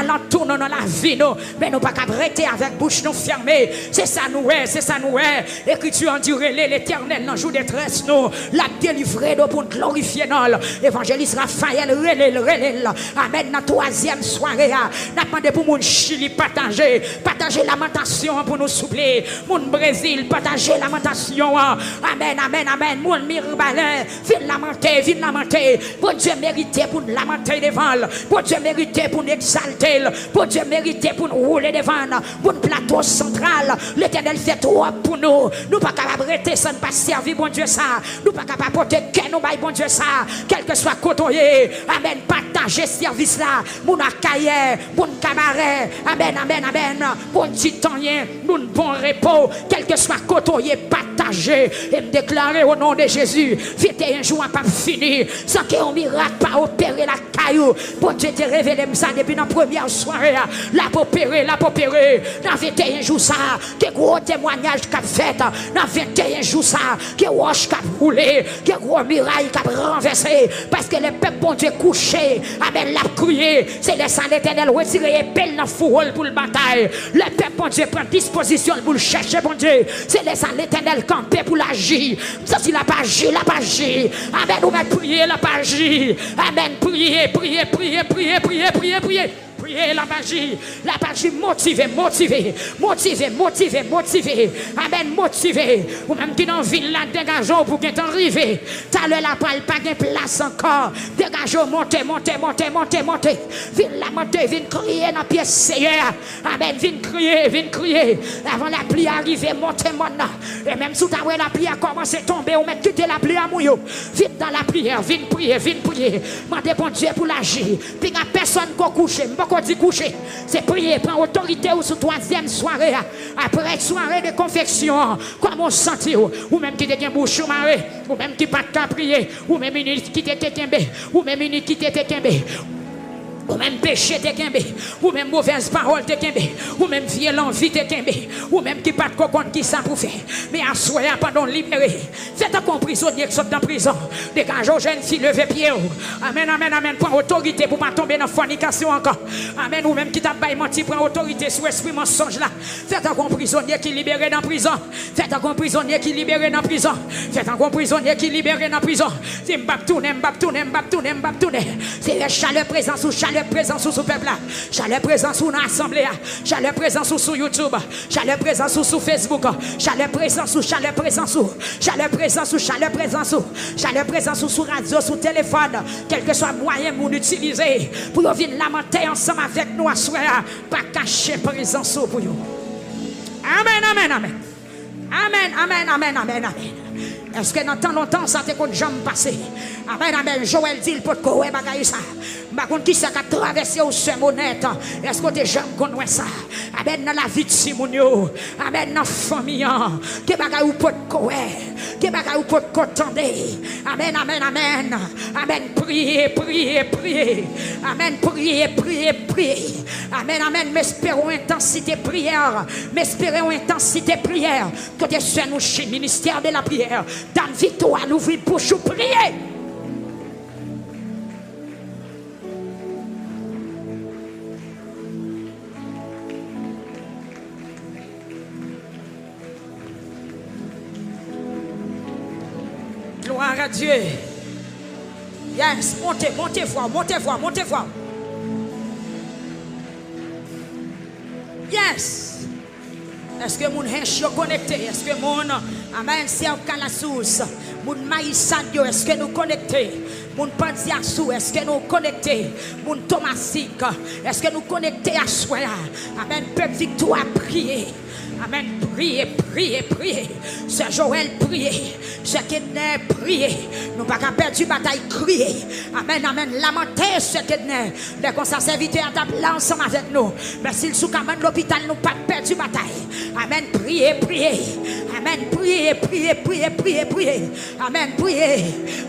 alentour dans la vie, nous, mais nous pas qu'à arrêter avec bouche nous fermée. C'est ça nous est, c'est ça nous est. Écriture en durée, l'éternel, dans le jour de détresse, nous, la délivrer nous pour glorifier nous. Évangéliste Raphaël, relève. Amen, dans la troisième soirée, nous demandé pour mon Chili partager lamentation pour nous soupler. Mon Brésil, partager lamentation. Amen, amen, amen. Mon Mirbalin, viens lamenter. Bon Dieu mérité pour nous lamenter devant. Bon Dieu mérité pour nous exalter. Bon Dieu mérité pour nous rouler devant. Bon plateau central. L'éternel fait trop pour nous. Nous pas capables de rester sans pas servir, bon Dieu, ça. Nous pas capables de porter qu'un nous bon Dieu, ça. Quel que soit côtoyé. Amen. Partager service là. Mon accueil, bon cabaret. Amen, amen, amen. Bon titanien, bon repos. Quel que soit côtoyé, partager. Et me déclarer au nom de Jésus. Vite un jour pas fini. Sans qu'un miracle pas opérer la caillou. Bon Dieu te révélé ça depuis la première soirée. La pour opérer. Dans 21 jours ça. Que gros témoignage qu'a fait. Dans 21 jours ça. Que roche qu'a roulé. Que gros miraille qu'a renversé. Parce que le peuple bon Dieu couché. Amen, l'a crié. C'est le sang l'éternel retiré épée dans le fourreau pour le bataille. Le peuple bon Dieu prend disposition pour le chercher bon Dieu. C'est le sang l'éternel campé pour l'agir. Ça c'est la pas agir. Amen, nous va prier la pas agir. Amen, prier. Priez la magie motivée. Amen, motivé. Ou même qui dans la ville là, dégageons pour qu'il arrive. T'as le la pas de place encore. Dégageons, montez. Viens la monter, viens crier dans la pièce Seigneur. Amen, viens crier. Avant la pluie arrive, montez maintenant. Et même si la pluie a commencé à tomber, ou même quitter la pluie à mouillot. Vite dans la prière, viens prier. Mandez bon Dieu pour l'agir. Puis il n'y a personne qui couche. Dit coucher, c'est prier, prendre autorité ou sous troisième soirée, après soirée de confection, comment on se sentit, ou même qui te bouche marée, ou même qui pas de prier, ou même une qui te kembe, ou même une qui te kembe. Ou même péché te kembe, ou même mauvaise parole te kembe, ou même violent vie te kembe, ou même qui pas de cocon qui ça pour faire. Mais à soi, pardon, libéré. Faites un prisonnier qui sort dans prison. Dégage aux jeunes filles, levez pied. Amen. Prends autorité pour pas tomber dans la fornication encore. Amen. Ou même qui t'a pas menti, prends autorité sur l'esprit mensonge là. Faites un prisonnier qui libéré dans prison. Faites un prisonnier qui libéré dans prison. Faites un prisonnier qui libéré dans prison. C'est m'bap tourner. C'est la chaleur présence sous chaleur présence sous ce peuple là. Chaleur présence sous l'assemblée. Chaleur présence sous YouTube. Chaleur présence sous Facebook. Chaleur présence sous radio, sous téléphone. Quel que soit le moyen pour utiliser. Pour venir lamenter ensemble avec nous à soir. Pas cacher présence pour vous. Amen. Est-ce que dans tant longtemps ça t'est qu'on jamais passé? Amen. Joël dit le pot de bagaille ça. Ma contre qui ça a traversé au semonette. Est-ce que t'es jamais connaît ça? Amen, dans la vie de Simonio. Amen, dans la famille. Que bagaille ou pot de que bagaille ou pot de contender. Amen. Amen, priez. Amen, priez. Amen, m'espérons intensité prière. Que Dieu soit nous chez le ministère de la prière. Dans la victoire, nous ouvrons pour prier. Gloire à Dieu. Yes, montez voir. Yes. Est-ce que mon hench connecté? Est-ce que mon amen c'est à la source? Mon maïsadio, est-ce que nous connectés? Mon pandiassou, est-ce que nous connectés? Mon tomasique, est-ce que nous connectés à soi? Amen, peuple victoire, priez. Amen, priez. Sœur Joël, priez. Sœur Kedner, priez. Nous pas qu'à perdre la bataille, crier. Amen. Lamentez, Sœur Kedner. Dès qu'on s'est serviteur à table là ensemble avec nous. Mais s'il sous camen l'hôpital, nous pas perdre la bataille. Amen, priez. Amen, priez. Amen, priez.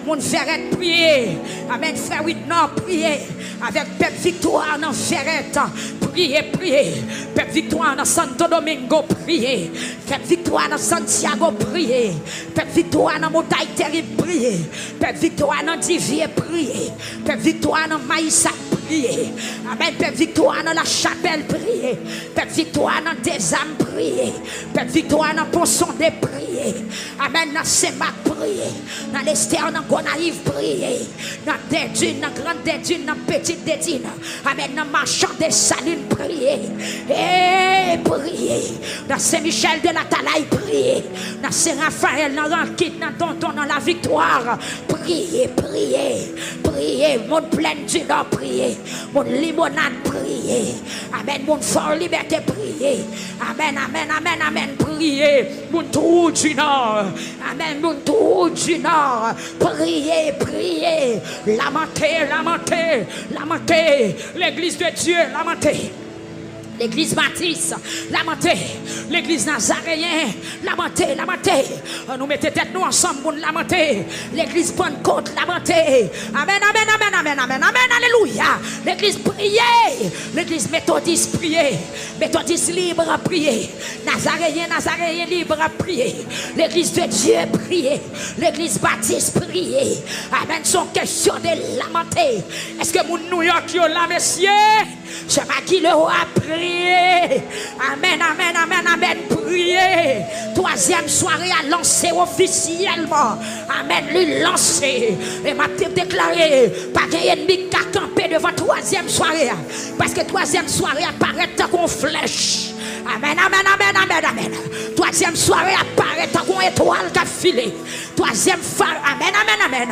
Mon frère, priez. Amen, frère Whitnor, priez. Avec peuple victoire dans Ferrette. Priez. Peuple victoire dans Santo Domingo, priez. Peuple victoire dans Santiago, priez. Peuple victoire dans Montagne Terrible, priez. Peuple victoire dans Divier, priez. Peuple victoire dans Maïssa, prier. Amen. Peuple victoire dans la chapelle, prier. Peuple victoire dans des âmes, prier. Peuple victoire dans Ponson de prier. Amen. Dans Saint-Marc, prier. Dans l'Esther, dans Gonaïve, prier. Dans Dédune, dans Grande Dédune, dans Petite Dédune. Amen. Dans Marchand des Salines, prier. Et prier. Dans Saint-Michel de la Talaï, prier. Dans Saint-Raphaël, dans Ranquite, dans Tonton, dans la Victoire, prier, prier, prier. Mon plein du Nord, prier. Mon limonade, prier. Amen. Mon fort liberté, prier. Amen, amen, amen, amen, prier. Mon trou du Nord. Amen, mon trou du Nord. Prier, prier. Lamenter, lamenter, lamenter. L'église de Dieu, lamenter. L'église baptiste, lamenter. L'église nazaréen, lamenter, lamenter. Nous mettons tête nous ensemble pour lamenter. L'église Pentecôte, lamenter. Amen, amen, amen, amen, amen, amen, alléluia. L'église prier. L'église méthodiste prier. Méthodiste libre à prier. Nazaréen, nazaréen libre à prier. L'église de Dieu prier. L'église baptiste prier. Amen, son question de lamenter. Est-ce que mon New York yo là, messieurs? C'est pas qui le a prié. Amen, amen, amen, amen, prier. Troisième soirée à lancer officiellement. Amen, lui lancer. Et m'a déclaré, pas qu'il y ait ennemi qui a campé devant troisième soirée. Parce que troisième soirée apparaît comme flèche. Amen, amen, amen, amen, amen. Troisième soirée apparaît comme étoile qui a filé. Troisième phare, amen, amen, amen.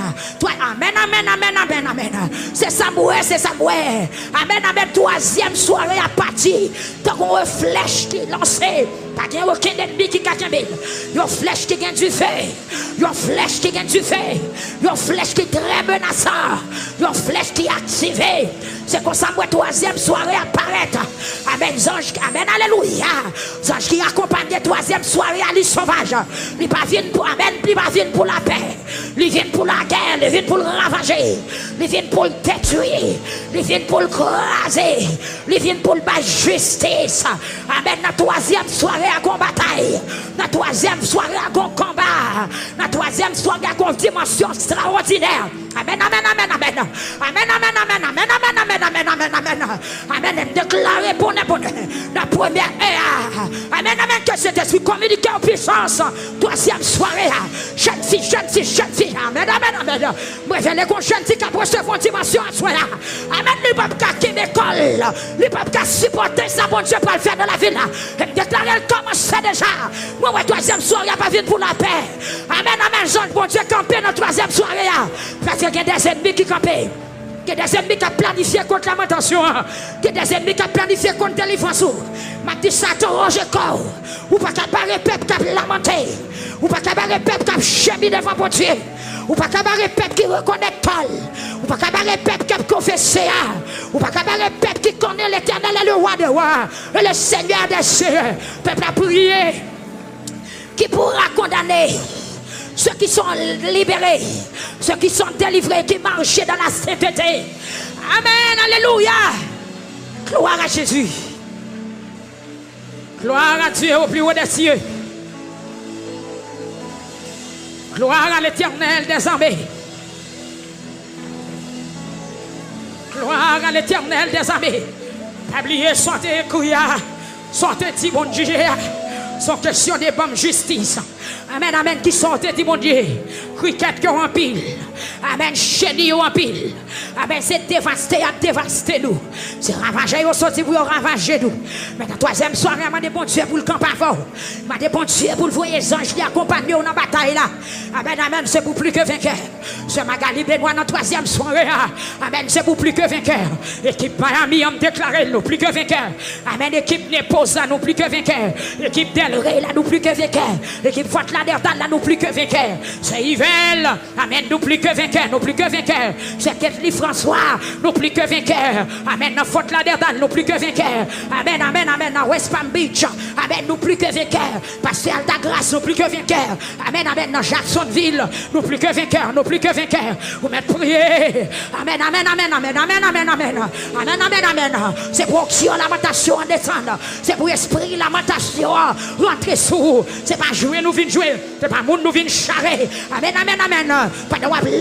Amen, amen, amen, amen, amen. C'est Samuel, c'est Samuel. Amen, amen. Troisième soirée à partir. Donc on flèche qui est lancée. Pas qu'il y ait aucun ennemi qui a campé. Une flèche qui gagne du feu. Une flèche qui gagne du feu. Une flèche qui est très menaçante. Une flèche qui est activée. C'est comme ça que troisième soirée apparaît. Amen, ange, amen, alléluia. Ange qui accompagne la troisième soirée à l'île sauvage. Il pas vient pour amen, il pas vient pour la paix. Il vient pour la guerre, il vient pour le ravager. Il vient pour le détruire. Il vient pour le craser. Il vient pour le battre justice. Amen, la troisième soirée à une bataille. La troisième soirée à un combat. La troisième soirée à une dimension extraordinaire. Amen, amen, amen, amen. Amen, amen, amen, amen, amen, amen, amen, amen, amen. Amen, déclaré pour la première ère. Amen, amen, que cet esprit communique en puissance. Troisième soirée. Jeune fille, jeune fille, jeune fille. Amen, amen, amen. Moi, je les jeune fille qui a recevoir une dimension à soi. Amen, les papes qui ont l'école. Les papes qui ont supporté ça, bon Dieu, pour le faire dans la ville. Et me déclarer, elle commence déjà. Moi, troisième soirée, pas vite pour la paix. Amen, amen, jeune, bon Dieu, camper dans la troisième soirée. Parce qu'il y a des ennemis qui campent. Il y a des ennemis qui ont planifié contre lamentation. Il y a des ennemis qui ont planifié contre délivrance. Ma dit ça, t'orange corps. Ou pas qu'à barrer peuple qui a lamenté. Ou pas qu'à barrer peuple qui a chemé devant mon Dieu. Ou pas qu'à barrer peuple qui reconnaît Paul. Ou pas qu'à barrer peuple qui a confessé. Ou pas qu'à barrer peuple qui connaît l'éternel et le roi des rois. Et le Seigneur des seigneurs. Peuple a prié. Qui pourra condamner ceux qui sont libérés, ceux qui sont délivrés, qui marchent dans la sainteté. Amen, alléluia. Gloire à Jésus. Gloire à Dieu au plus haut des cieux. Gloire à l'Éternel des armées. Gloire à l'Éternel des armées. Oubliez, sortez, couillard, sortez, dit bon Dieu. Sont question de bonne justice. Amen, amen, qui sortent du mon Dieu. Cricket qui ont en pile. Amen, chenille en pile. Amen, c'est dévasté, à dévaster nous. C'est ravagé, au sorti pour ravager nous. Mais la troisième soirée, m'a dit bon Dieu pour le camp avant. M'a dit bon Dieu pour le voyer les anges qui accompagnent nous dans la bataille là. Amen, amen, c'est pour plus que vainqueur. C'est Magali Benoît dans la troisième soirée. Amen, c'est pour plus que vainqueur. Équipe Miami, on déclaré nous plus que vainqueur. Amen, équipe Nepos là, nous plus que vainqueur. Équipe Del Rey là, nous plus que vainqueur. Équipe Fort Lauderdale là, nous plus que vainqueur. C'est Yvel, amen, nous plus que vainqueur, nous plus que vainqueur. C'est Kathleen François, nous plus que vainqueur. Amen, dans Fort Lauderdale, nous plus que vainqueur. Amen, amen, amen, dans West Palm Beach. Amen, nous plus que vainqueur. Pasteur Altagrace, nous plus que vainqueur. Amen, amen, dans Jacksonville, nous plus que vainqueur, nous plus que vainqueur. Vous mettez prier. Amen, amen, amen, amen, amen, amen, amen. Amen, amen, amen. C'est pour action, lamentation en descendre. C'est pour esprit, lamentation rentrer sous. C'est pas jouer, nous venons jouer. C'est pas monde, nous venons charrer. Amen, amen, amen. Pendant que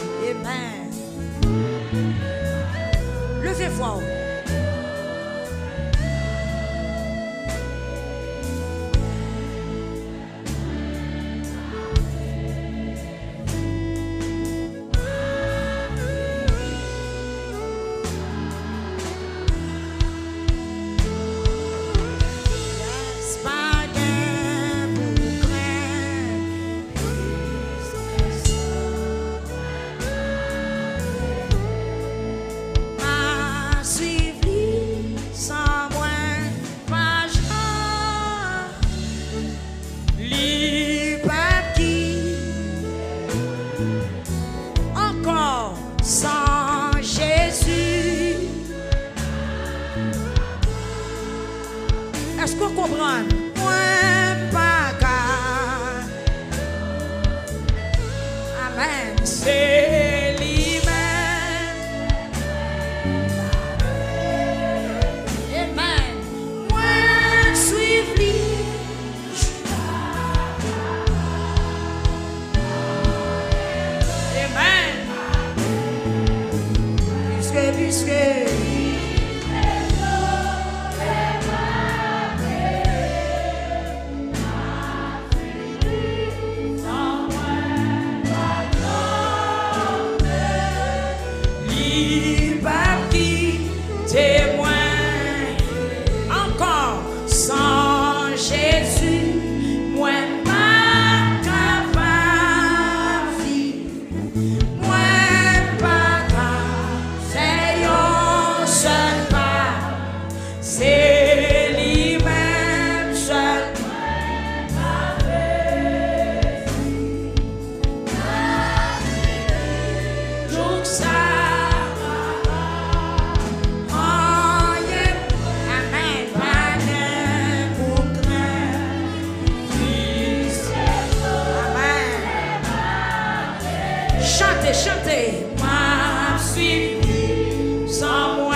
fois. Est-ce qu'on comprend? Amen. C'est lui-même. Amen. Moi, suive-lui. Amen. Puisque. Témoin, encore sans Jésus, moi pas capable, moi pas capable, c'est un seul pas, c'est lui-même seul. Joue ça. Chantez, ma suivi sans moi,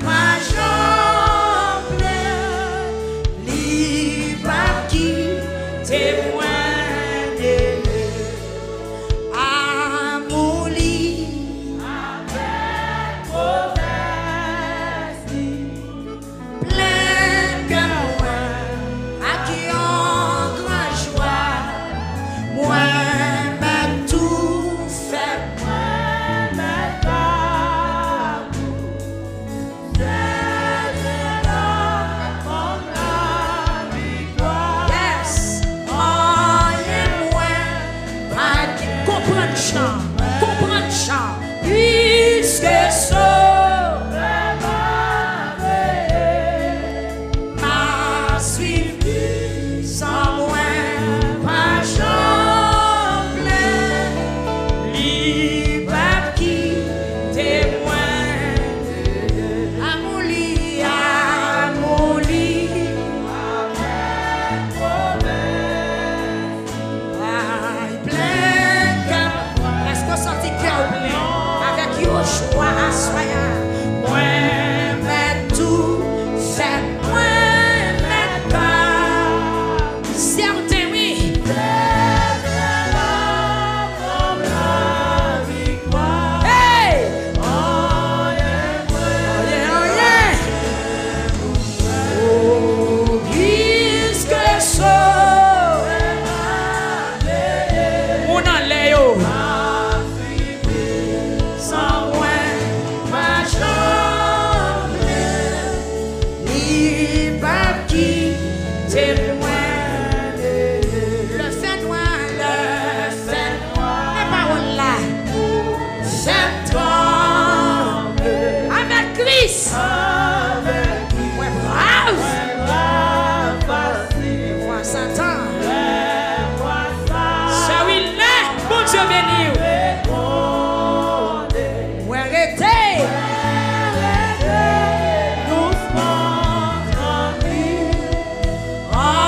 ma jambe, libre qui témoigne à mon lit avec modestie, plein que moi, à qui en grand joie, moi. Comprendre chant, puisque sauve m'a suivi sans moi, ma jambe, libre qui témoigne à mon lit, choix, soyez, moi, mais tout, faites-moi, mais pas, certains, oui. Hey! Oh yeah. Oh, puisque sauve, on en l'air. Le fait noir, les paroles là, fait tremble avec Christ. Ouais, brave. Vois Satan. C'est oui, là, bon Dieu béni. Ouais, arrêtez. Oh!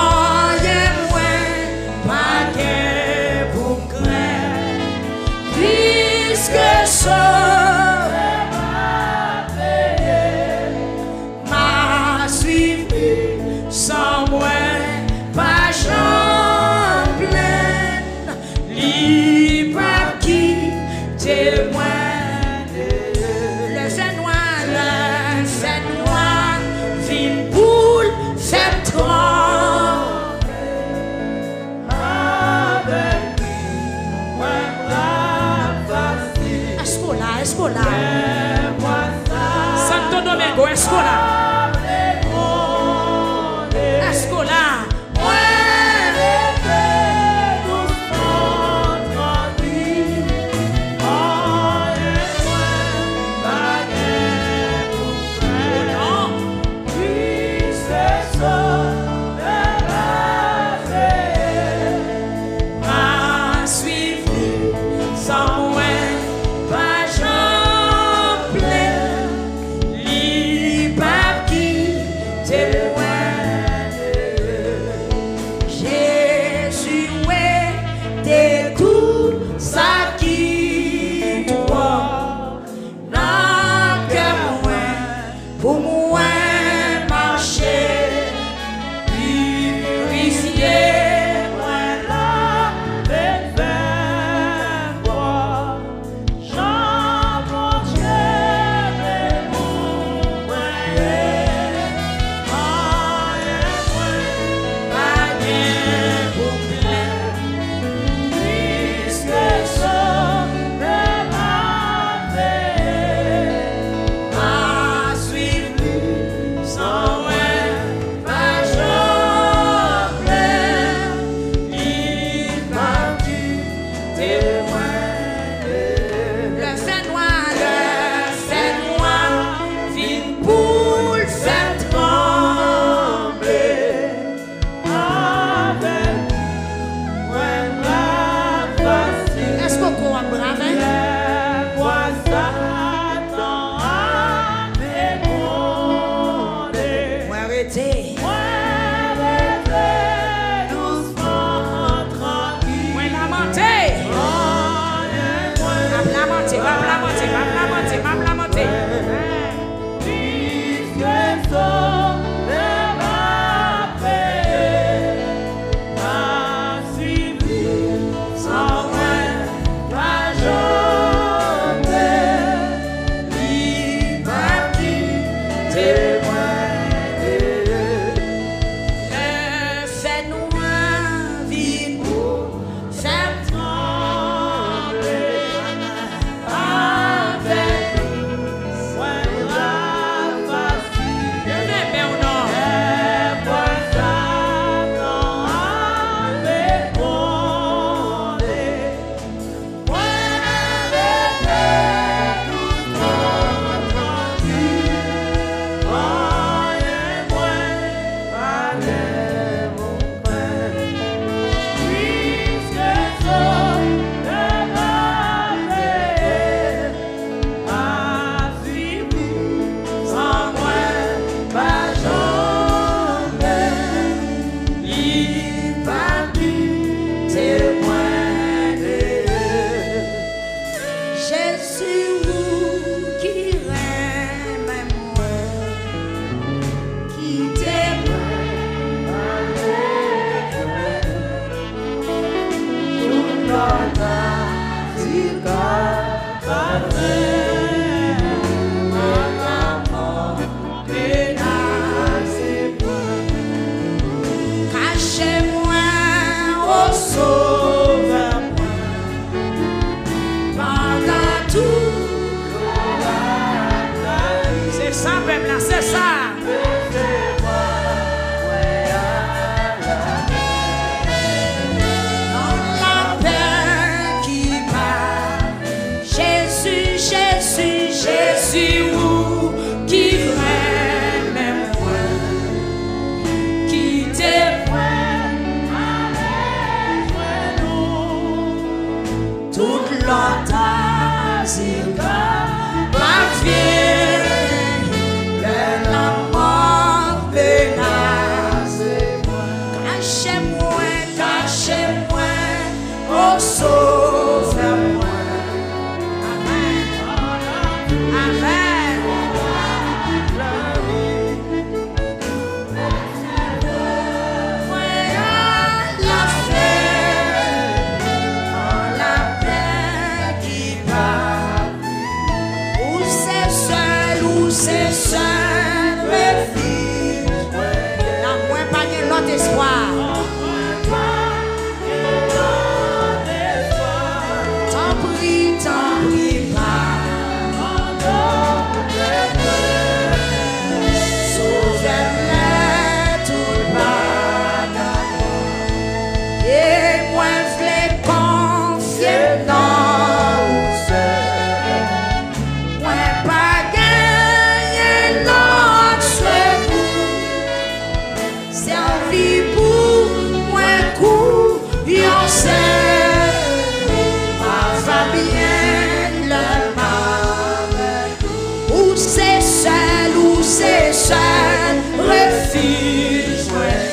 arrêter.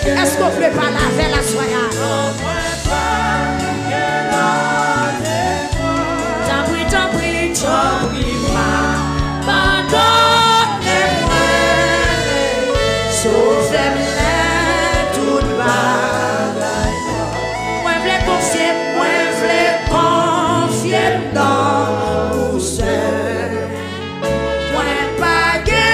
Est-ce qu'on ne peut pas laver la soya? T'en prie, pardonne-moi, sauve-moi toute bagaille. Moi, je veux confier dans vous seul. Moi, pas gagner.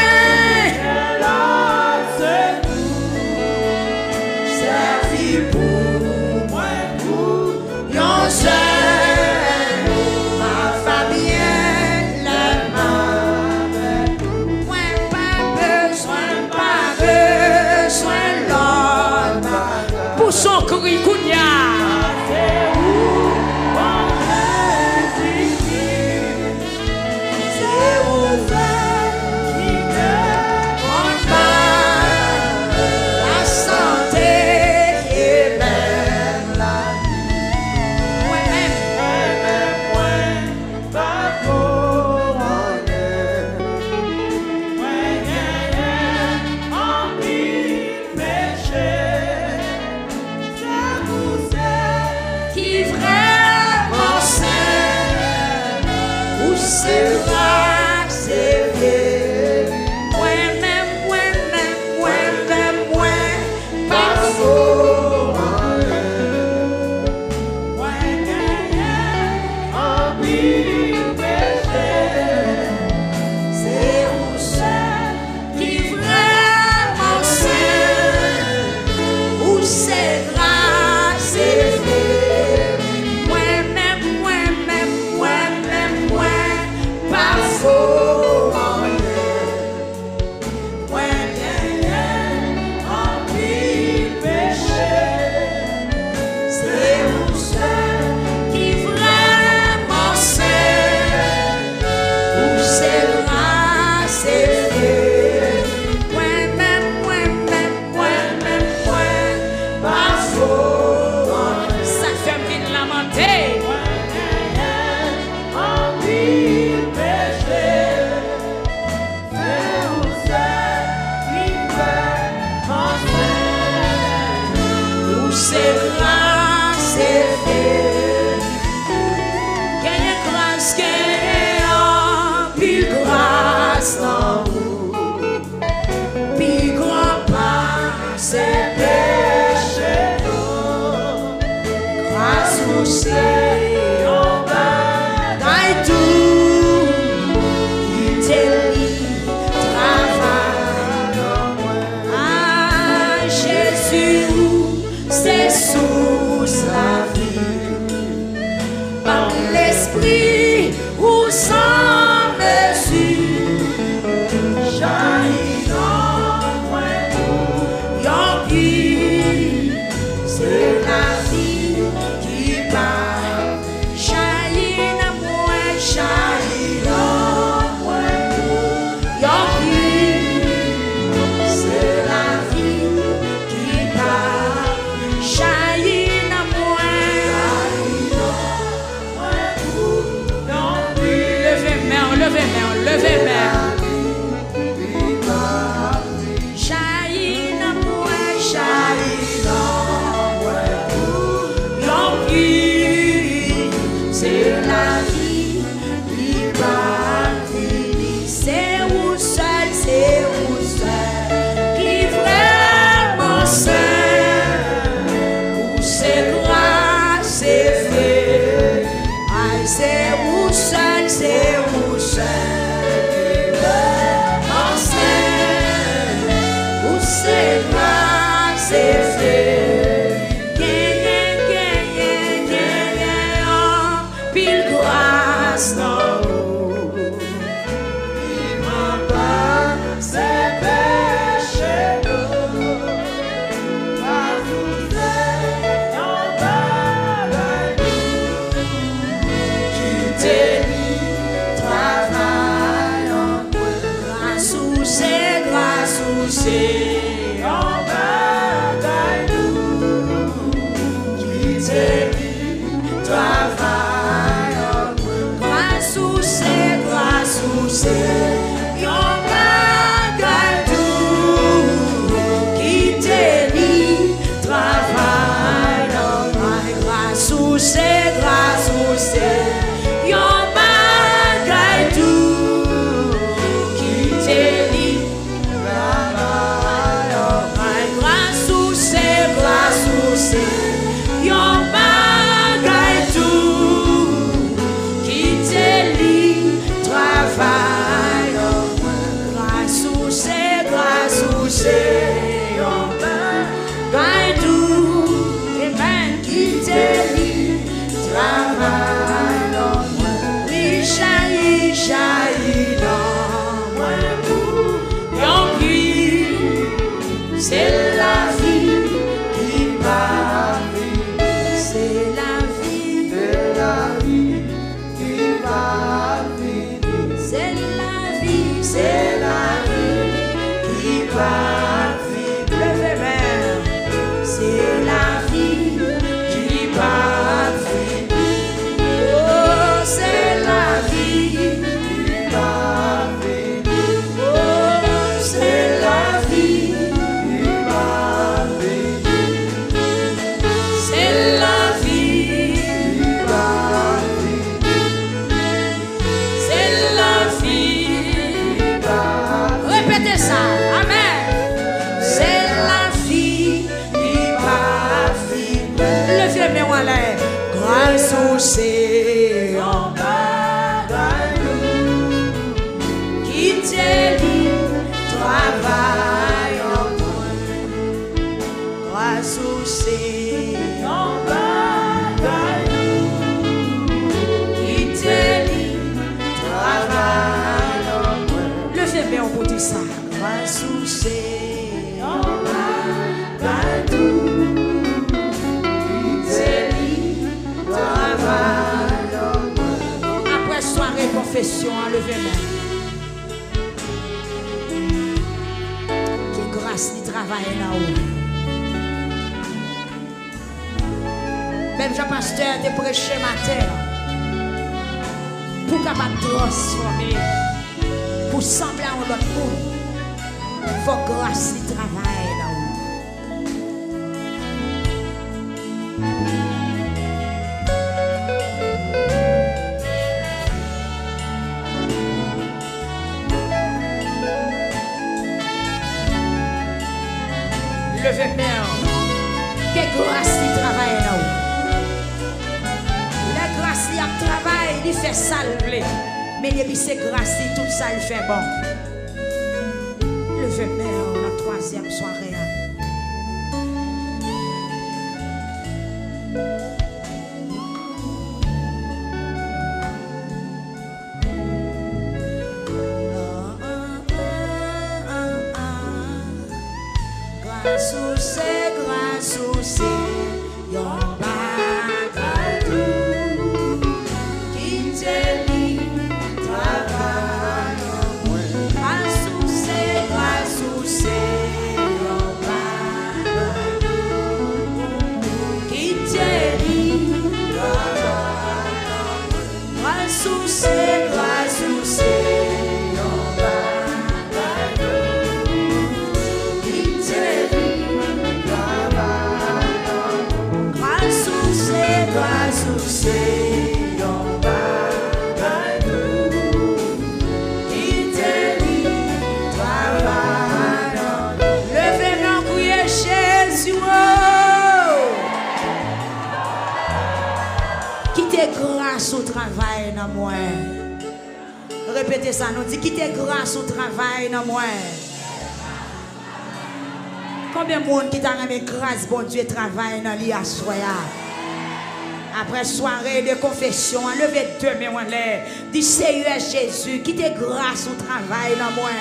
c'est sous la vie. Par l'esprit ou sans mesure, jaillit dans moi. Yon qui, c'est la vie qui parle. Jaillit dans moi, jaillit dans moi. Yon qui, c'est la vie qui parle. Jaillit dans moi. Levez main. Jaillit dans moi, jaillit dans moi. Yon qui, c'est la vie qui va finir. C'est où seul qui vraiment seul. Où c'est grâce, c'est fait. Aïe, c'est où seul, c'est où seul. C'est moi, c'est fait. Pile grâce dans l'eau. Il m'a pas ses péchés d'eau. Pas tout fait en bas qui t'élit, travaille en toi. Grâce ou c'est. C'est la vie qui va vivre. C'est la vie. C'est la vie qui va vivre. C'est la vie. C'est la vie qui va vivre. Levez main. C'est la vie qui va vivre. Oh, c'est la vie qui va vivre. Oh, c'est la vie. Grâce au c'est en bas qui t'élit, travaille en toi. Grâce au c'est en bas qui t'élit, travaille en toi. Levez bien pour dire ça. Grâce au c'est en bas après soirée confession, levez main. Que grâce qui travaille là-haut. Même Jean-Pasteur te prêché matin pour capable transformer, pour sembler à un autre monde. Il faut grâce qui travaille là-haut. Levez main. Que grâce qui travaille là-haut. La grâce qui travaille, il fait ça le blé. Mais depuis c'est grâce, tout ça il fait bon. Levez main la troisième soirée. grâce ou c'est yon bagadou qui te lit travail grâce ou c'est yon bagadou qui te lit travail grâce ou c'est grâce au travail dans moi. Répétez ça, nous dit quitter grâce au travail dans moi. Combien de monde qui t'a remis grâce, bon Dieu, travail dans l'IA soya. Après soirée de confession, levez deux mains en l'air. Dis Seigneur Jésus, quitter grâce au travail dans moi.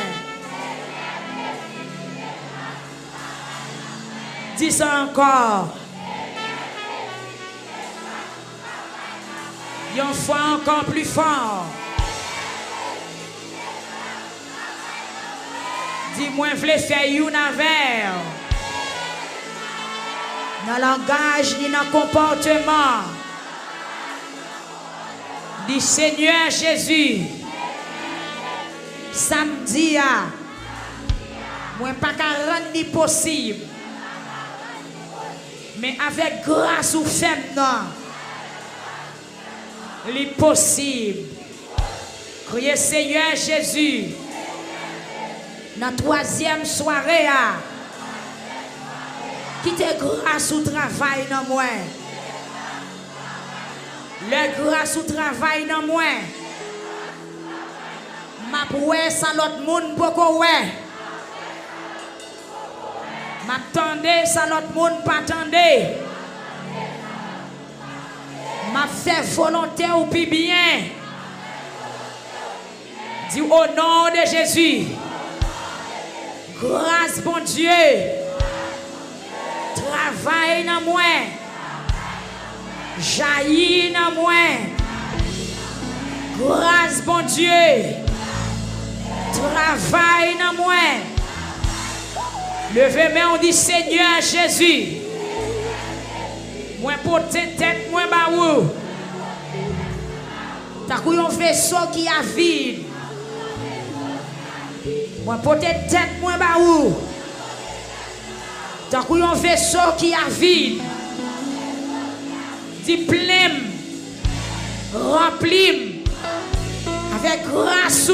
Dis ça encore. Une fois encore plus fort. Dis-moi, je voulais faire une affaire. Dans le langage ni dans le comportement. Dis Seigneur Jésus. Samedi, moi pas qu'à rendre possible. Mais avec grâce ou femme, non. L'impossible. Criez Seigneur Jésus. Dans la troisième soirée, qui te grâce au travail dans moi. Le grâce au travail dans moi. Ma pouet sans l'autre monde beaucoup ouais. M'attendez sans l'autre monde pas attendez. M'a fait volonté ou puis bien. Dis au nom de Jésus. Grâce bon Dieu. Travail dans moi. Jaillit dans moi. Grâce bon Dieu. Travail dans moi. Levez-moi, on dit Seigneur Jésus. Moi porte tête moi baou. T'as couillé un vaisseau qui a vide. Moi porte tête moi baou. T'as couillé un vaisseau qui a vide. Dis plein, rempli avec grâce.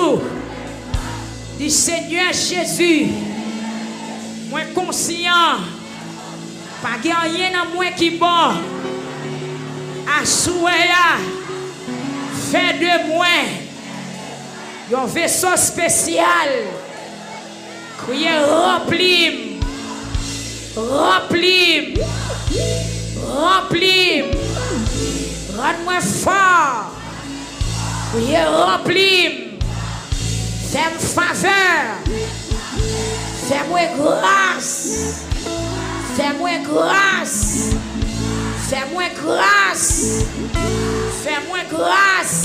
Dis Seigneur Jésus. Moi conscient. Pas rien dans moi qui bon. Assoya. Fais de moi un vaisseau spécial. Criez rempli. Rempli. Rempli. Rends-moi fort. Criez rempli. Fais-moi faveur. Fais-moi grâce. Fais-moi grâce. Fais-moi grâce. Fais-moi grâce.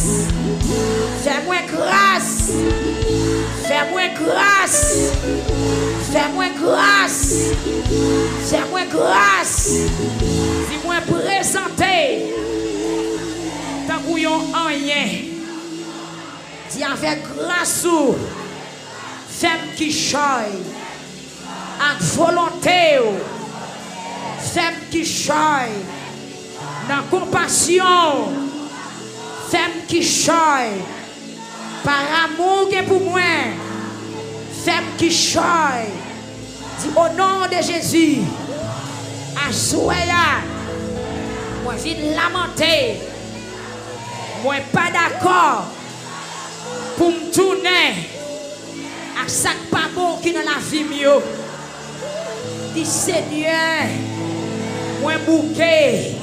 Fais-moi grâce. Fais-moi grâce. Fais-moi grâce. Fais-moi grâce. Dis-moi présenter. Tant qu'on y a rien. Dis avec grâce ou. Femme qui choye. Avec volonté. Femme qui choye. Dans compassion. Femme qui choye. Par amour que pour moi. Femme qui choye. Dis au nom de Jésus. Assoya. Moi je viens lamenter. Moi pas d'accord. Pour me tourner. À chaque pas bon qui dans la vie mieux. Dis Seigneur. Moi bouquet.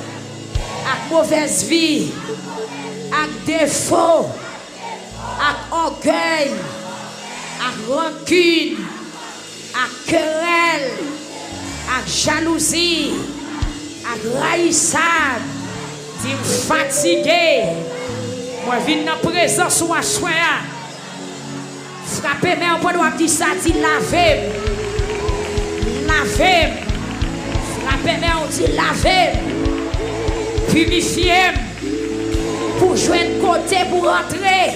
Avec mauvaise vie. Avec défaut. Avec orgueil. Avec rancune. Avec querelle. jalousie, à raïssade, dit fatigué. Moi, viens dans la présence ou à soin. Frappez, mais on peut dire ça, dit lavez. Lavez. Frappez, mais on dit lavez. Purifiez. Pour jouer de côté, pour rentrer.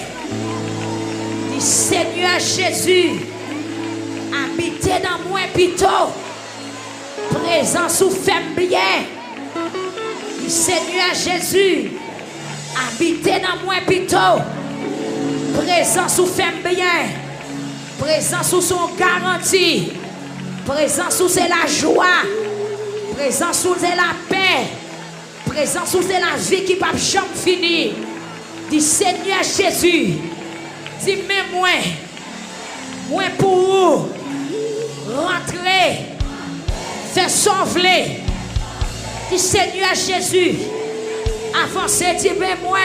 Dit Seigneur Jésus, habitez dans moi plutôt. Présence ou femme bien. Dit Seigneur Jésus, habitez dans moi plutôt. Présence ou femme bien. Présence ou son garantie. Présence où c'est la joie. Présence où c'est la paix. Présence où c'est la vie qui ne peut jamais finir. Dis Seigneur Jésus. Dis moi. Moi pour vous. Rentrer. Faire sauver. Dis Seigneur Jésus. Avancez. Dis moi.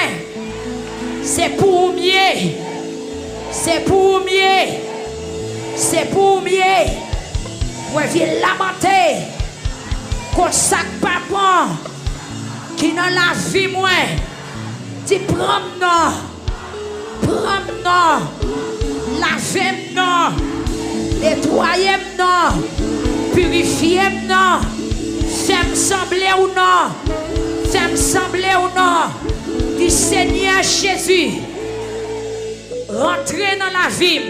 C'est pour mieux. C'est pour mieux. C'est pour mieux. Moi viens lamenter. Qu'on sac pas bon. Qui dans la vie moi. Dis prends-moi. Prends-moi. Lavez-moi. Nettoyez-moi. Purifiez-moi. Fais-moi sembler ou non. Fais-moi sembler ou non. Dis Seigneur Jésus. Rentrez dans la vie.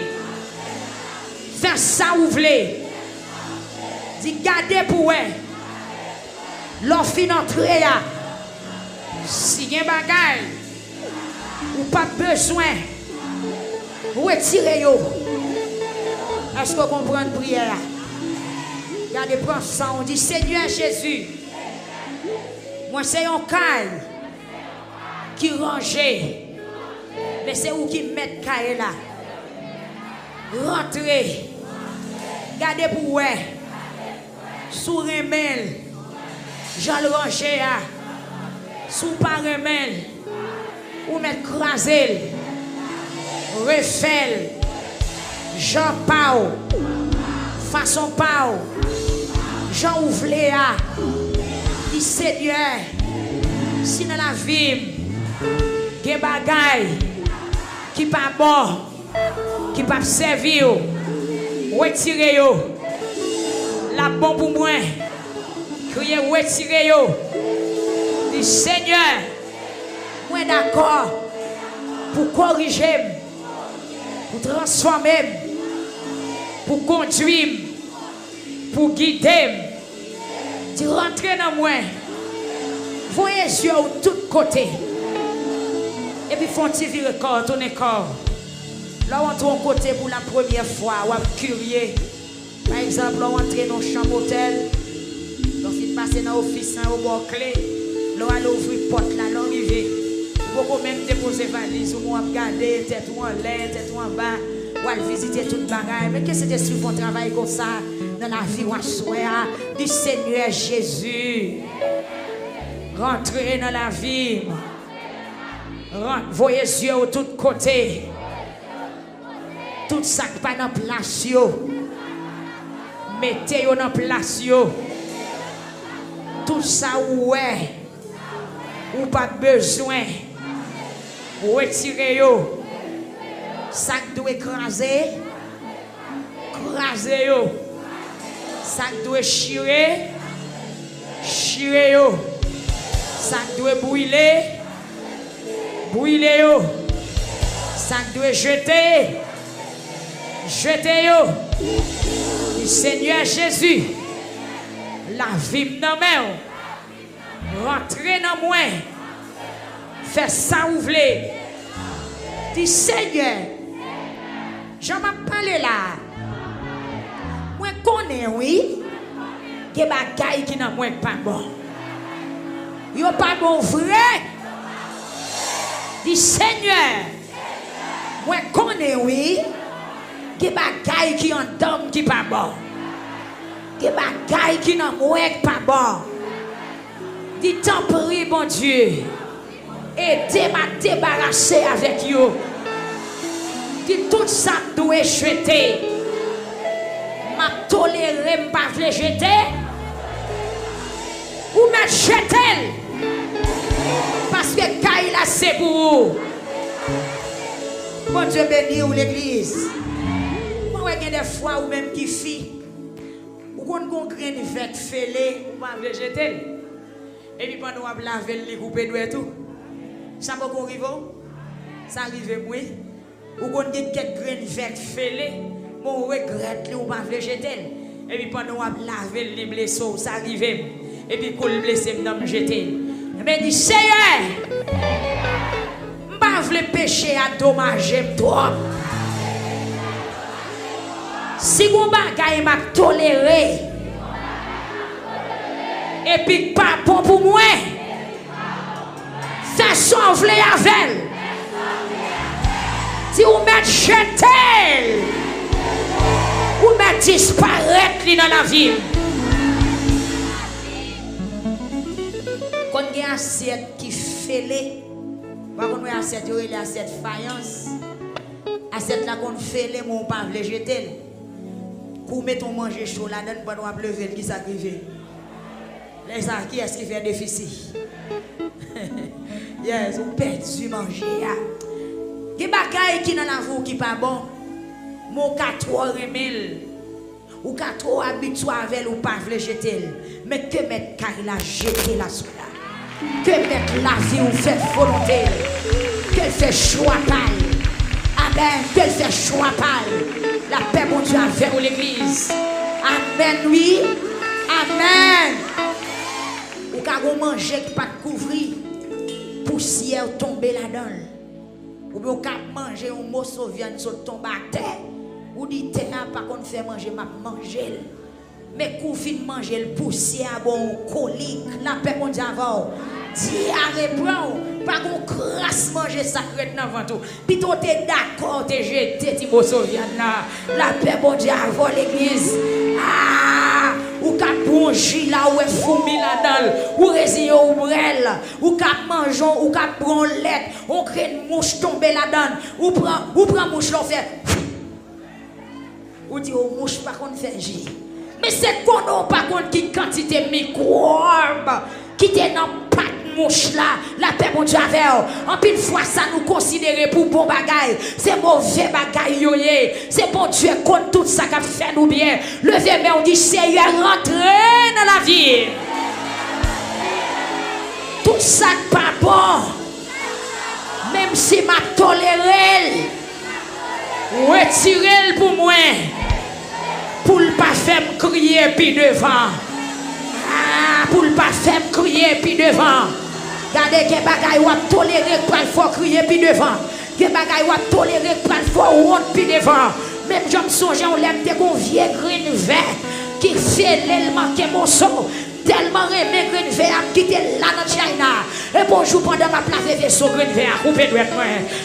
Fais ça ou voulez. Dis gardez pour eux. L'offre d'entrée. Si vous avez des bagages, ou pas besoin, retirez-vous. Est-ce que vous comprenez la prière? Regardez, prends ça, on dit Seigneur Jésus, moi c'est un caille qui range, mais c'est où qui met caille là. Rentrez, regardez pour vous, sous remel, j'en le range. Sous par remel, ou mettre crasel, refel, Jean Pau, façon Pau, Jean Ouvléa, dit Seigneur, si dans la vie, des bagailles qui pas bon, qui pas servir, retirez-yo, la bon pour moi, criez retirez-yo. Seigneur, moi d'accord pour corriger, pour transformer, pour conduire, pour guider. Tu rentres dans moi, voyez les yeux de tous côtés. Et puis font-ils virer corps, tourner corps. Là, on entre côté pour la première fois, on est curieux. Par exemple, on entre dans une chambre hôtel, on passe dans l'office, on bord clé. Là, on ouvre la porte, là, on arrive. Vous même déposer valise, ou regarder, tête ou en l'air, tête ou en bas, ou visiter tout le bagage. Mais qu'est-ce que c'est sur votre travail comme ça, dans la vie, ou à soir, du Seigneur Jésus? Rentrez dans la vie. Voyez les yeux de tous côtés. Tout ça qui pas dans place. Mettez-vous dans place. Tout ça, ouais. Ou pas besoin, retirez-yo. Ça doit écraser, crasez-yo. Ça doit chirer, chirez-yo. Ça doit brûler, brûlez-yo. Ça doit jeter, jetez-yo. Seigneur Jésus, la vie dans main. Rentrez dans moi. Fais ça ou voulez. Dis Seigneur. Je m'ai parlé là. Moi connais oui. Que bagaille qui n'a moi pas bon. Yo pas bon vrai. Dis Seigneur. Moi connais oui. Que bagaille qui en dame qui pas bon. Que bagaille qui n'a moi pas bon. Dis t'en prie, bon Dieu. Aidez-moi à débarrasser avec vous. Dis tout ça doit jeter. M'a toléré, m'a pas jeter. mettre jeter. Parce que Kaila c'est pour vous. Bon Dieu béni ou l'église. Moi, il y a des fois où même qui fit. Ou qu'on a grain vert fêlé, ou pas veut jeter. Et puis pendant qu'on laver les couper de tout. Ça peut arriver. Ça arrive moi. Ou qu'on a quelques grains vert fêlé, mon regrette ou pas veut jeter. Et puis pendant qu'on laver les blessés, ça arrive. Et puis qu'on le blesse, me jeter. Mais dit Seigneur, je veux pécher à dommager toi. Si vous bagay m'a toléré, et puis pas bon pour moi, fais sauver avec. Si vous mettez jeter, vous mettez disparaître dans la vie. Quand il y a une assiette qui fêlée, par contre, assiette, il y a assiette faïence. Assiette là qu'on fêlée, mon pas le jeter. Pour mettre ton manger chaud là-dedans, pendant qu'on lever, qui s'arrive. Les gens qui est-ce qui fait déficit? Yes, on perd du manger. Qui bagaille qui dans la vie qui pas bon? Mon 4 remel. Ou 4 habitué avec ou pas le jeter. Mais que mettre Kaila jeter la sous là? Que mettre la vie ou fait volonté, qu'elle fait choix pâle. Amen, qu'elle fait choix pâle. La paix, mon Dieu, avec l'église. Amen, oui. Amen. Ou quand vous mangez qui pas de couvrir, poussière tomber là-dedans. Ou bien vous manger un morceau viande sur tombe à terre. Ou dit, pas qu'on fait manger, m'a manger. Mais qu'on finit manger le poussière, bon, colique, la paix mon Dieu avant. Diarrhée, pas qu'on crasse manger sacré dans ventre. Puis toi t'es d'accord, t'es jeté, t'es la paix mon Dieu avant l'église. Ah, ou qu'à broncher là, ou est fourmi là-dedans, ou résiller au brel, ou qu'à manger, ou qu'à prendre l'aide, on crée une mouche tomber là-dedans, ou prend mouche l'on fait. Ou dit aux mouches pas qu'on fait J. Mais c'est qu'on n'a pas contre qui quantité de microbes qui est dans pas de mouche là, la paix mon Dieu avec. En pile fois ça nous considère pour bon bagaille, c'est mauvais bagaille yoye. C'est bon Dieu contre tout ça qui fait nous bien. Levez mais on dit Seigneur rentrez dans la vie. Tout ça pas bon. Même si m'a toléré, retirez pour moi. Pour ne pas faire crier puis devant. Ah, pour ne pas faire crier puis devant. Regardez que bagaille ou a toléré pour le faire crier puis devant. Que bagaille ou a toléré pour le faire honte puis devant. Même je me songe on l'aime de mon vieux green vert qui fait l'élément qui est mon son. Tellement aimé green vert qui était là dans China. Et bonjour pendant ma place de son green vert coupé de moi.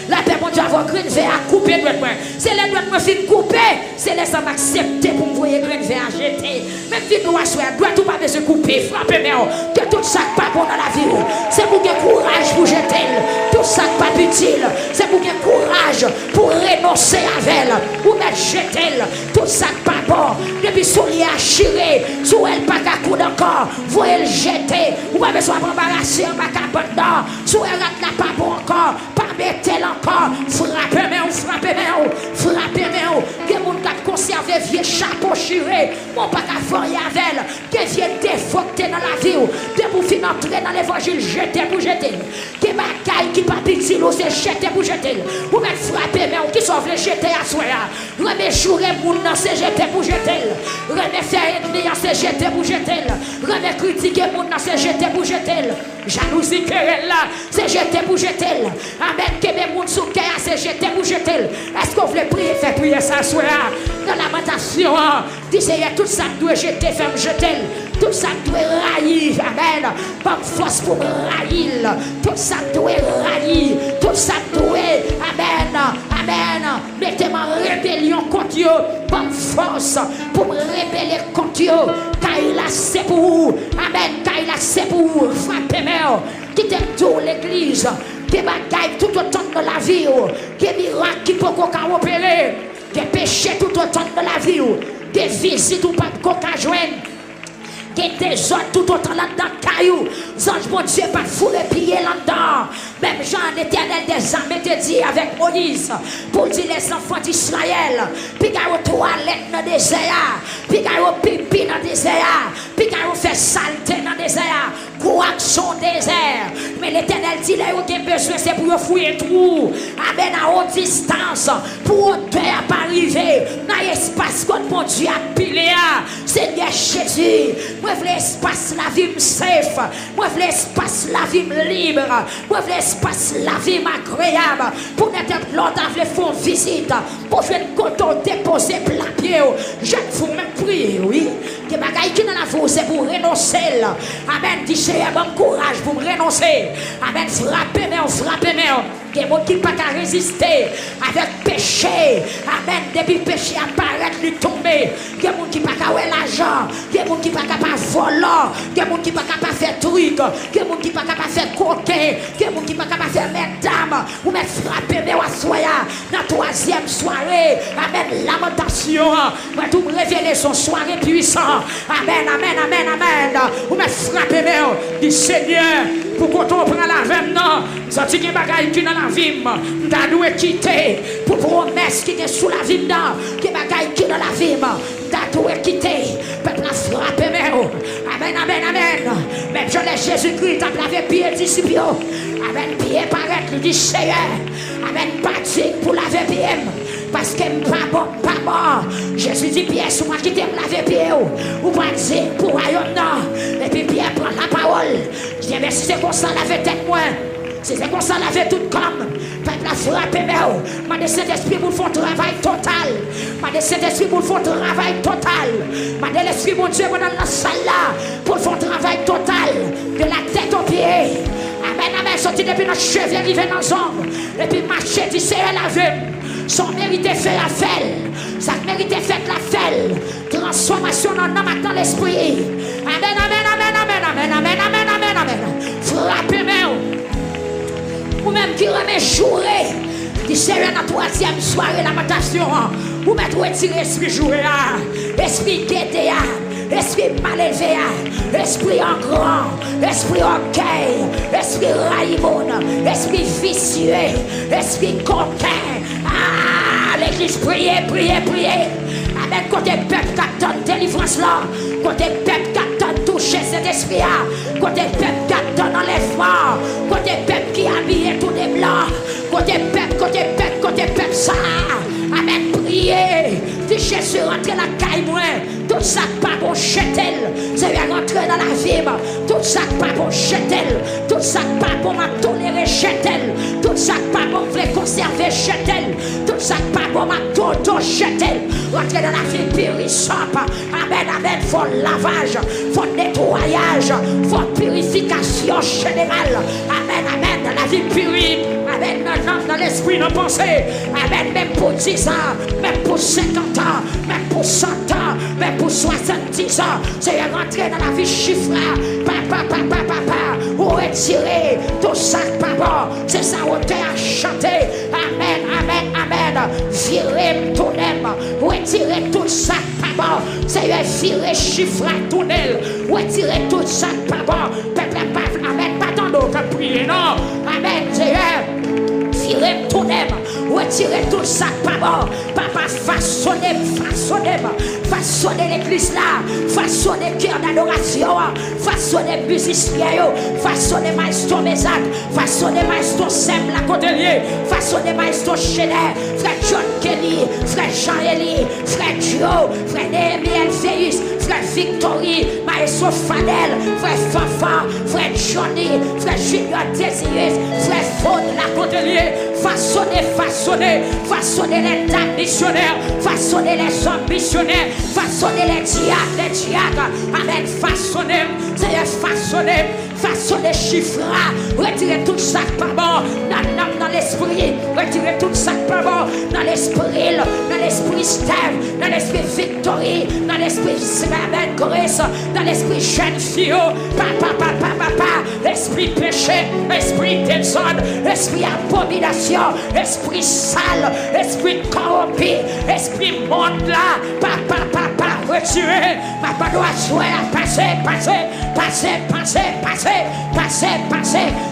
La paix mon Dieu avoir green vert coupé de moi. C'est les doigts moi fin couper, c'est les ça m'accepter pour me voir green vert jeter. Même si nous assoir doit tout pas de se couper, frapper mais que tout ça pas bon dans la vie. C'est pour gagner courage pour jeter. Tout ça pas utile, c'est pour gagner courage pour renoncer avec elle ou mettre jeter. Tout ça pas bon. Depuis soulier à chirer, sous elle pas qu'à coup d'encore. Voyez le jeter, ou pas besoin d'embarrasser un bac à bon dedans. Sous elle n'a pas bon encore, pas mettre encore. Frappez-moi, frappez-moi. Que mon gars conservé vieux chapeau chiré, mon bac à foyer avec elle. Que vieux défocté dans la vie, de vous finir entrer dans l'évangile, jeter pour jeter. Que bagaille qui pas petit, c'est jeter pour jeter. Ou même frappez-moi, qui sauve les jeter à soi. Remets jouer mon nom, c'est jeter pour jeter. Remets faire ennemi, c'est jeter pour jeter. Remets critiquer mon nom, c'est jeter pour jeter. Jalousie querelle là, c'est jeter pour jeter. Amen, que mes moun sous cœur, c'est jeter pour jeter. Est-ce qu'on veut prier, faire prier ça soir? Dans la lamentation, disait tout ça doit jeter, faire jeter. Tout ça doit raillir, amen. Pas force pour me raillir. Tout ça doit raillir. Tout ça doit, amen, amen. Mettez-moi en rébellion contre eux. Pas force pour me rébeller contre eux. Kaila c'est pour vous. Amen. Kaila c'est pour vous. Frappez-moi. Quittez tout l'église. Qui bagaille tout autant de la vie. Qui miracle qui peut qu'on opérer. Qui péché tout autant de la vie. Qui visite ou pas qu'on joindre. Que des désordre tout autant là-dedans, caillou. Ange, mon Dieu, pas fouler pieds là-dedans. Même Jean, l'Éternel des armées te dit avec Moïse, pour dire les enfants d'Israël, puis qu'il y a toilette dans le désert, puis qu'il y a pipi dans le désert, puis qu'il y a fait saleté dans le désert, quoi que son désert. Mais l'Éternel dit, là, il y a besoin, c'est pour fouiller tout. Amen, à haute distance, pour hauteur pas arriver, dans l'espace que mon Dieu a pilé. Seigneur Jésus, moi, je veux l'espace, la vie safe, moi, je veux l'espace, la vie libre, moi, je veux l'espace, la vie agréable, pour n'être l'autre, je veux faire visite, pour faire une coton déposer plat pied. Je vous même prier, oui, que bagaille qui dans la vie, c'est pour renoncer. Amen, dis Seigneur, bon courage pour renoncer. Amen, frappez-moi, frappez-moi. Il y a des gens qui ne peuvent pas résister avec péché. Amen. Depuis le péché apparaît, lui tomber. Il y a des gens qui ne peuvent pas avoir l'argent. Il y a des gens qui ne peuvent pas voler. Il y a des gens qui ne peuvent pas faire truc. Il y a des gens qui ne peuvent pas faire coquin. Il y a des gens qui ne peuvent pas faire mesdames. Ou mettre frapper, mais ou soya. Dans la troisième soirée. Amen. Lamentation. Moi, tout révéler son soirée puissant. Amen, amen, amen, amen. Ou mettre frapper, mais du Seigneur. Pour qu'on prenne la veine, non. Ça dit qu'il y a des bagailles qui dans la vie, t'as dû quitter. Pour promesse qui est sous la vie, qui est des bagailles qui dans la vie, t'as dû quitter. Peuple a frappé, amen, amen, amen. Même je l'ai Jésus-Christ, t'as lavé pied, disciple. Amen, pied paraît, lui dit Seigneur. Amen, pratique pour laver pied. Parce que pas bon, pas bon. Jésus dit Pierre, c'est moi qui t'aime laver pied. Ou pas dire pour royaume, non. Et puis Pierre prend la parole. Je dis, mais si c'est comme ça, laver tête moi. Si c'est comme ça, laver tout comme. Peuple a frappé, mais ma de Saint-Esprit pour faire un travail total. Ma de Saint-Esprit pour faire un travail total. Ma de l'Esprit, mon Dieu, dans la salle là, pour faire un travail total. De la tête aux pieds. Amen, amen. Sorti depuis notre cheveux, arrivé dans les ombres. Et puis marcher, dit, c'est laver. Son mérite fait la felle. Ça mérite fait la felle. Transformation dans l'âme, dans l'esprit. Amen, amen, amen, amen, amen, amen, amen, amen, amen. Frappez-moi. Ou même qui remet jouer. Qui sert la troisième soirée lamentation. Ou mettre retirer l'esprit jouer. Esprit guetté. Esprit mal élevé, esprit en grand, esprit orgueil, esprit raïmon, esprit vicieux, esprit coquin. Ah, l'église, priez, priez, priez. Avec côté peuple qui donne délivrance là, côté peuple qui donne toucher cet esprit là, côté peuple qui donne enlèvement, côté peuple qui habille tout des blancs, côté peuple ça. Amen, priez. Dis Jésus, rentrez la caille moi. Tout ça pas bon chetel. C'est bien rentrer dans la vie. Tout ça pas bon chetel. Tout ça pas bon m'a tolérer chetel. Tout ça pas bon voulait conserver chetel. Tout ça pas bon m'a toto chetel. Rentrer dans la vie purissante. Amen, amen. Faut lavage, faut nettoyage, faut purification générale. Amen, amen. Dans la vie pure. Amen, maintenant dans l'esprit, nos pensées. Amen, même pour 10 ans, même pour 50 ans, même pour 100 ans, même pour 70 ans. C'est rentrer dans la vie chiffrée. Papa, ou retirer tout ça pas bon. C'est ça, on t'a chanté. Amen, amen, amen. Virer tout nem. Retirer tout ça pas bon. C'est virer chiffré tout nem. Retirer tout ça pas bon. Peuple, amen, pas dans l'eau qu'à prier, non. Amen, Seigneur. Virer tout nem. Retirer tout ça pas bon. Papa, façonner l'église là, façonner cœur d'adoration, façonner musicien, façonner maestro Mézac, façonner maestro Sem la Cotelier, façonner maestro Chenet, frère John Kelly, frère Jean-Élie, frère Joe, frère Néhémie Elphéus, frère Victory, maestro Fadel, frère Fafa, frère Johnny, frère Junior Désirus, frère Faune la Cotelier, façonner les dames missionnaires, façonner les hommes missionnaires, façonner les diacres, amen, façonner chiffres, retirer tout ça pas bon dans l'esprit, retirer tout ça pas bon dans l'esprit Steve, dans l'esprit Victory, dans l'esprit Amen Grace, dans l'esprit jeune fille, papa, esprit péché, esprit désordre, esprit abomination, esprit sale, esprit corrompu, esprit monde là, papa, retiré, papa doit passer,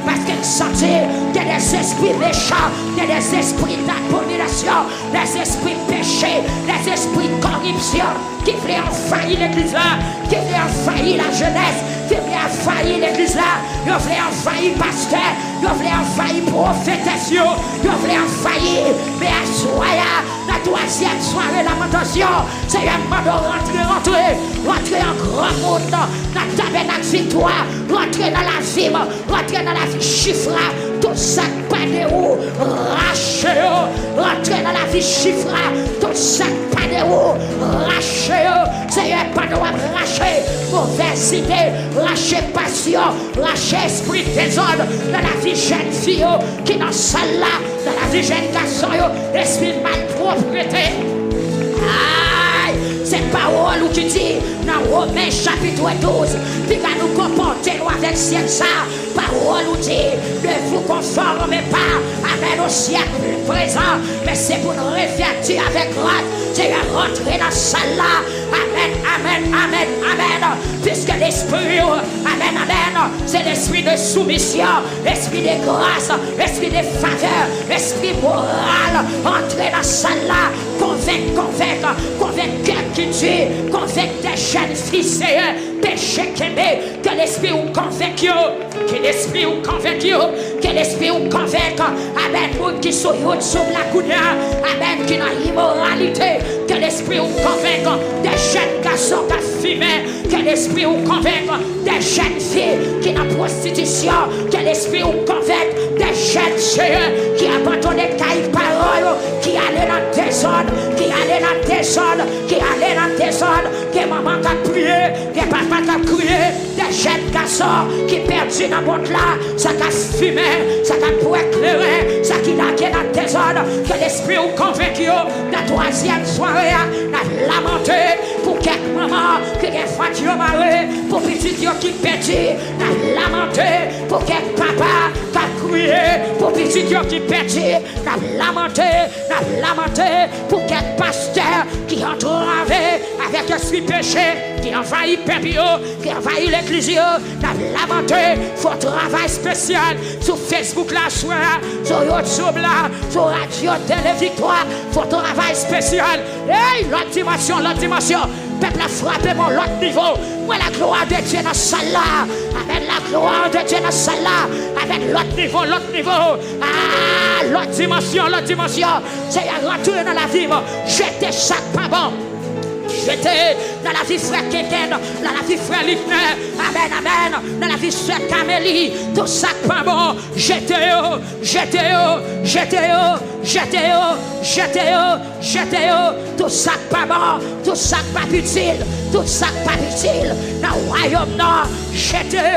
parce qu'il sentit qu'il y a des esprits méchants, il y a des esprits d'abomination, des esprits péchés, des esprits de corruption qui voulaient envahir l'église là, qui voulaient envahir la jeunesse, qui voulaient envahir l'église là, ils voulaient envahir pasteur, ils voulaient envahir prophétesse, ils voulaient envahir, mais à soya, la troisième soirée lamentation, c'est un moment de rentrer en grand monde, dans le tabernacle victoire, rentrer dans la vie, rentrer dans la vie chiffra, tout ça pas de où, racher, rentrer dans la vie chiffra, tout ça pas de où, racher, c'est un pas de racher, mauvaise idée, racher passion, racher esprit désordre, dans la vie jeune fille, qui dans celle là, dans la vie jeune garçon, esprit malpropreté. C'est parole qui dit dans Romains chapitre 12, puis qu'à nous comporter avec ciel ça, parole qui dit ne vous conformez pas amen au siècle présent, mais c'est pour nous revêtir avec grâce, c'est rentrer dans celle là, amen, puisque l'esprit, amen, c'est l'esprit de soumission, l'esprit de grâce, l'esprit de faveur, l'esprit moral, entrer dans celle là, convaincre cœur qui tue, convaincre des jeunes filles, péché qu'aimé, que l'esprit ou convainc, que l'esprit ou convainc, que l'esprit ou convainc, amen, monde qui sont sous la coudière, amen, qui n'a immoralité, que l'esprit ou convainc des jeunes garçons qui fument, que l'esprit ou convainc des jeunes filles qui n'a prostitution, que l'esprit ou convainc des jeunes sœurs qui abandonnent caille parole, qui allaient dans le désordre, qui allaient dans le désordre, que maman a prié, que papa a crié, des jeunes garçons qui perdus dans le monde là, ça a fumé, ça a pour éclairer, ça qui n'a qu'à dans le désordre, que l'esprit ou convaincu, la troisième soirée, n'a lamenté pour quelques mamans qui ont fait marrer, pour petits qui perdus, n'a lamenté pour quelques papas qui ont crié, pour petits qui perdus, n'a lamenté pour quelques pasteurs qui ont entravé avec l'esprit péché, qui envahit Pépio, qui envahit l'église, n'a lamenté, faut travail spécial sur Facebook là, sur YouTube là, sur Radio Télé Victoire, faut travail spécial. Hey, l'autre dimension, peuple a frappé mon l'autre niveau. Moi la gloire de Dieu dans celle là, avec la gloire de Dieu dans celle là, avec l'autre niveau. Ah, l'autre dimension, c'est à rentrer dans la vie, jeter chaque pas bon. J'étais dans la vie frère Kéken, dans la vie frère Lifner, amen, dans la vie frère Camélie, tout ça pas bon, j'étais tout ça pas bon, tout ça pas utile, dans le royaume nord, j'étais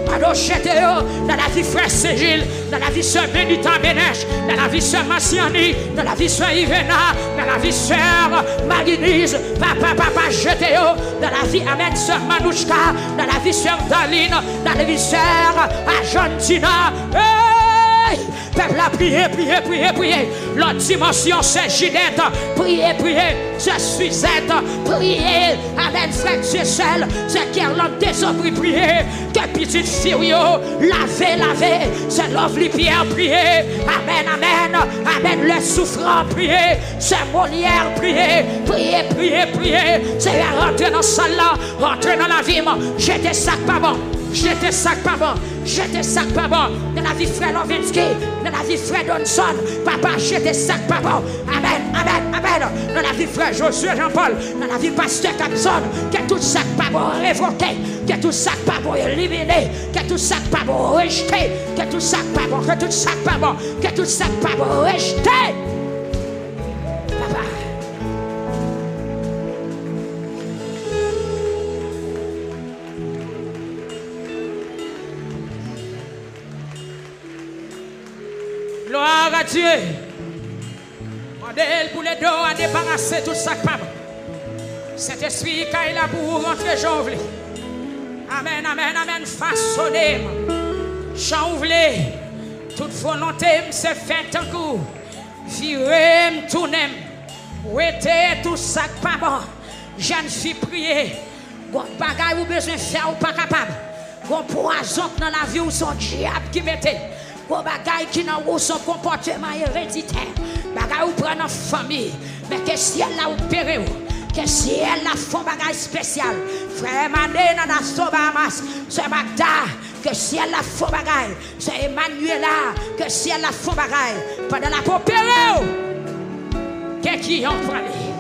dans la vie frère Ségil, dans la vie sœur Benita Ménèche, dans la vie sœur Massiani, dans la vie sœur Ivena, dans la vie sœur Marinise, papa, j'étais dans la vie, amen, sœur Manouchka, dans la vie sœur Daline, dans la vie sœur Argentina. Hey! Peuple a prié. L'autre dimension, c'est Ginette. Priez, c'est Suzette. Priez, amen, frère Dieu seul. C'est Kerlande Désobri, priez. Que petite fille, laver. C'est Lovely Pierre, priez. Amen. Le souffrant, priez. C'est Molière, priez. C'est rentrer dans celle là, rentrer dans la vie. J'étais sac pas bon. Dans la vie frère Lovinsky, dans la vie frère Donson, papa, j'étais sac pas bon. Amen. Dans la vie frère Josué Jean-Paul, dans la vie pasteur Capson, que tout sac pas bon révoqué, que tout sac pas bon éliminé, que tout sac pas bon rejeté, que tout sac pas bon rejeté. Papa. Gloire à Dieu. Mandez pour les deux à débarrasser tout ça. Cet esprit qui est là pour rentrer janvier. Amen. Façonnez-moi. J'en ouvre toute volonté me se fait un coup. Virer me tourner. Ouéter tout ça pas bon. Jeune fille prier. Gon bagay ou besoin faire ou pas capable. Gon poison dans la vie ou son diable qui mettait. Gon bagay qui dans ou son comportement héréditaire. Bagay ou prend en famille. Mais que si elle l'a opéré ou que si elle l'a fait bagay spécial. Frère Mané dans la Sobamas. C'est Magda. Que si elle l'a fait bagay. C'est Emmanuela. Que si elle l'a fait bagay. Pendant la opéré ou. Qu'est-ce qui en parle?